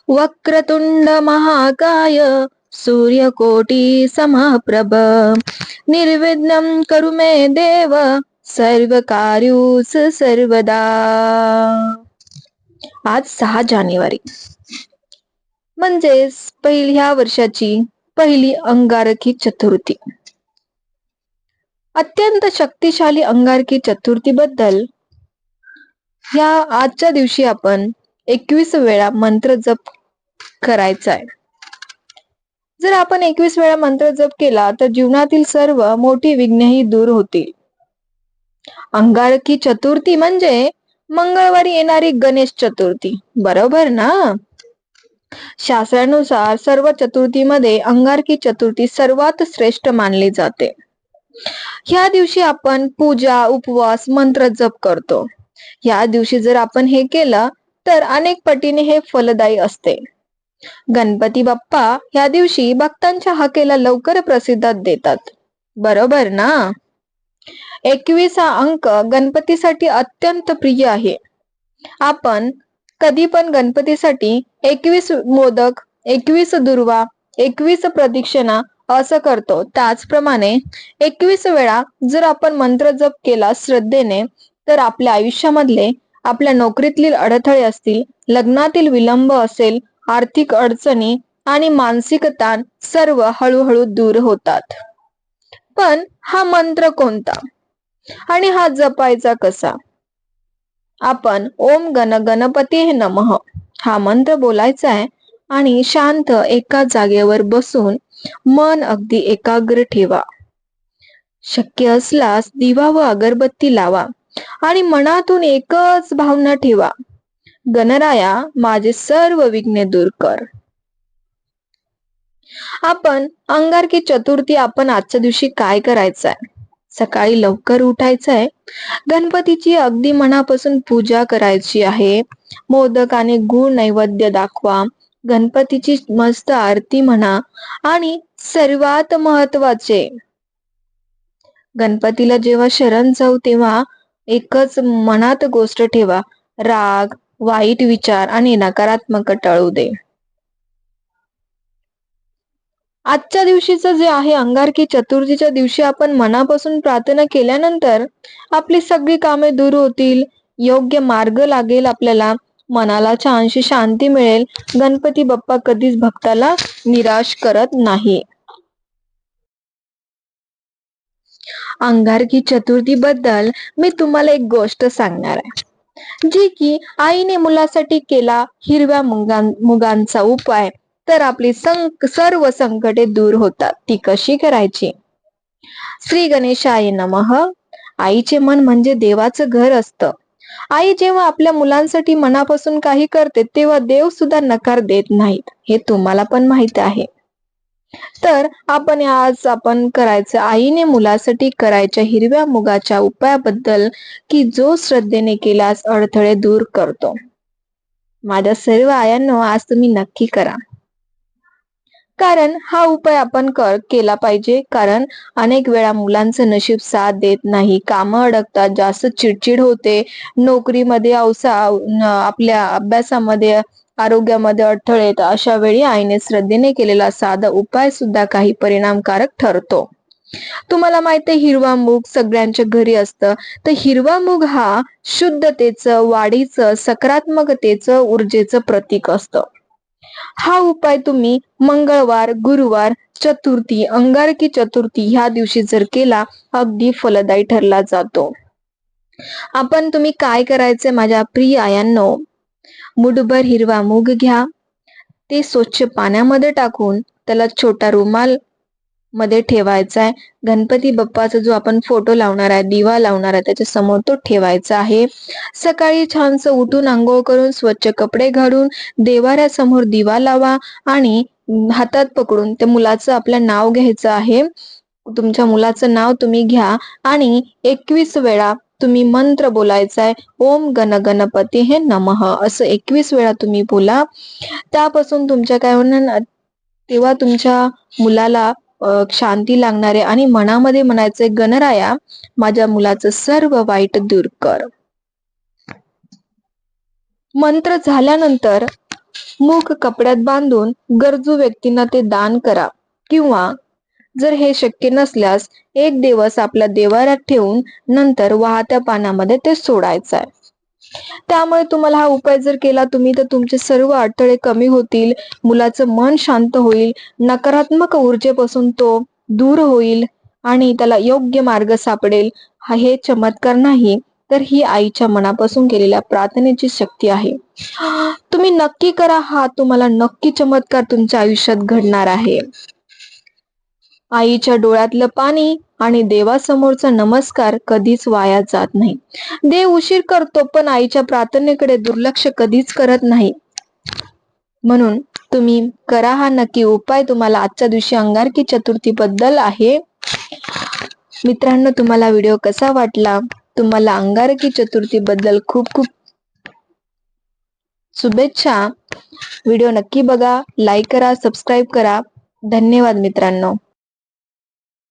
वक्रतुंड महाकाय सूर्यकोटी समप्रभ निर्विघ्नं कुरु मे देव सर्व कार्येषु सर्वदा. आज 6 जानेवारी म्हणजेच ह्या वर्षाची पहिली अंगारकी चतुर्थी. अत्यंत शक्तिशाली अंगारकी चतुर्थी बद्दल ह्या आजच्या दिवशी आपण 21 वेळा मंत्र जप करायचा आहे. जर आपण 21 वेळा मंत्र जप केला तर जीवनातील सर्व मोठी विघ्नेही दूर होतील. अंगारकी चतुर्थी म्हणजे मंगळवारी येणारी गणेश चतुर्थी, बरोबर ना? शास्त्रानुसार सर्व चतुर्थीमध्ये अंगारकी चतुर्थी सर्वात श्रेष्ठ मानली जाते. ह्या दिवशी आपण पूजा, उपवास, मंत्र जप करतो. या दिवशी जर आपण हे केलं तर अनेक पटीने हे फलदायी असते. गणपती बाप्पा या दिवशी भक्तांच्या हाकेला लवकर प्रसिद्धात देतात, बरोबर ना? 21 हा अंक गणपतीसाठी अत्यंत प्रिय आहे. आपण कधी पण गणपतीसाठी 21 मोदक, 21 दुर्वा, 21 प्रदक्षिणा असं करतो. त्याचप्रमाणे 21 वेळा जर आपण मंत्र जप केला श्रद्धेने तर आपल्या आयुष्यामधले, आपल्या नोकरीतील अडथळे असतील, लग्नातील विलंब असेल, आर्थिक अडचणी आणि मानसिक ताण सर्व हळूहळू दूर होतात. पण हा मंत्र कोणता आणि हा जपायचा कसा? आपण ओम गण गणपती नमः हा मंत्र बोलायचा आहे आणि शांत एका जागेवर बसून मन अगदी एकाग्र ठेवा. शक्य असल्यास दिवा व अगरबत्ती लावा आणि मनातून एकच भावना ठेवा, गणराया माझे सर्व विघ्ने दूर कर. आपण अंगारकी चतुर्थी आपण आजच्या दिवशी काय करायचंय? सकाळी लवकर उठायचंय, गणपतीची अगदी मनापासून पूजा करायची आहे. मोदक आणि गूळ नैवेद्य दाखवा, गणपतीची मस्त आरती म्हणा आणि सर्वात महत्वाचे, गणपतीला जेव्हा शरण जाऊ तेव्हा एकच मनात गोष्ट ठेवा, राग, वाईट विचार आणि नकारात्मक टळू दे. आजच्या दिवशीचं जे आहे अंगारकी चतुर्थीच्या दिवशी आपण मनापासून प्रार्थना केल्यानंतर आपली सगळी कामे दूर होतील, योग्य मार्ग लागेल, आपल्याला मनाला छानशी शांती मिळेल. गणपती बाप्पा कधीच भक्ताला निराश करत नाही. अंगारकी चतुर्थी बद्दल मी तुम्हाला एक गोष्ट सांगणार आहे, जी की आईने मुलासाठी केला हिरव्या मुगांचा उपाय तर आपली सर्व संकटे दूर होतात. ती कशी करायची? श्री गणेशाय नमः. आईचे मन म्हणजे देवाचं घर असतं. आई जेव्हा आपल्या मुलांसाठी मनापासून काही करते तेव्हा देव सुद्धा नकार देत नाहीत, हे तुम्हाला पण माहित आहे. तर आपण करायचं आईने मुलासाठी करायच्या हिरव्या मुगाच्या उपायाबद्दल, की जो श्रद्धेने केल्यास अडथळे दूर करतो. माझ्या सर्व आयांनो, आज तुम्ही नक्की करा, कारण हा उपाय आपण केला पाहिजे. कारण अनेक वेळा मुलांचं नशीब साथ देत नाही, कामं अडकतात, जास्त चिडचिड होते, नोकरीमध्ये आपल्या अभ्यासामध्ये, आरोग्यामध्ये अडथळे येतात. अशा वेळी आईने श्रद्धेने केलेला साधा उपाय सुद्धा काही परिणामकारक ठरतो. तुम्हाला माहिती आहे हिरवा मूग सगळ्यांच्या घरी असतं. तर हिरवा मूग हा शुद्धतेचं, वाढीचं, सकारात्मकतेचं, ऊर्जेचं प्रतीक असतं. हा उपाय तुम्ही मंगळवार, गुरुवार, चतुर्थी, अंगारकी चतुर्थी ह्या दिवशी जर केला अगदी फलदायी ठरला जातो. तुम्ही काय करायचे माझ्या प्रिय आयांनो? मुठभर हिरवा मूग घ्या, ते स्वच्छ पाण्यामध्ये टाकून त्याला छोटा रुमाल मध्ये ठेवायचा आहे. गणपती बाप्पाचा जो आपण फोटो लावणार आहे, दिवा लावणार आहे, त्याच्या समोर तो ठेवायचा आहे. सकाळी छानस उठून आंघोळ करून स्वच्छ कपडे घालून देवाऱ्यासमोर दिवा लावा आणि हातात पकडून त्या मुलाचं आपलं नाव घ्यायचं आहे. तुमच्या मुलाचं नाव तुम्ही घ्या आणि 21 वेळा तुम्ही मंत्र बोलायचा आहे. ओम गण गणपती हे नमः असं 21 वेळा तुम्ही बोला. त्यापासून तुमच्या काय होणार, तेव्हा तुमच्या मुलाला शांती लागणार आहे आणि मनामध्ये म्हणायचंय, गणराया माझ्या मुलाचं सर्व वाईट दूर कर. मंत्र झाल्यानंतर मूग कपड्यात बांधून गरजू व्यक्तींना ते दान करा, किंवा जर हे शक्य नसल्यास एक दिवस आपल्या देवाऱ्यात ठेवून नंतर वाहत्या पाण्यामध्ये ते सोडायचं आहे. त्यामुळे तुम्हाला हा उपाय जर केला तुम्ही तर तुमचे सर्व अडथळे कमी होतील, मुलाचं मन शांत होईल, नकारात्मक ऊर्जेपासून तो दूर होईल आणि त्याला योग्य मार्ग सापडेल. हे चमत्कार नाही तर ही आईच्या मनापासून केलेल्या प्रार्थनेची शक्ती आहे. तुम्ही नक्की करा, हा तुम्हाला नक्की चमत्कार तुमच्या आयुष्यात घडणार आहे. आईच्या डोळ्यातलं पाणी आणि देवासमोरचा नमस्कार कधीच वाया जात नाही. देव उशीर करतो पण आईच्या प्रार्थनेकडे दुर्लक्ष कधीच करत नाही. म्हणून तुम्ही करा हा नक्की उपाय. तुम्हाला आजच्या दिवशी अंगारकी चतुर्थी बद्दल आहे. मित्रांनो, तुम्हाला व्हिडिओ कसा वाटला? तुम्हाला अंगारकी चतुर्थी बद्दल खूप खूप शुभेच्छा. व्हिडिओ नक्की बघा, लाईक करा, सबस्क्राईब करा. धन्यवाद मित्रांनो.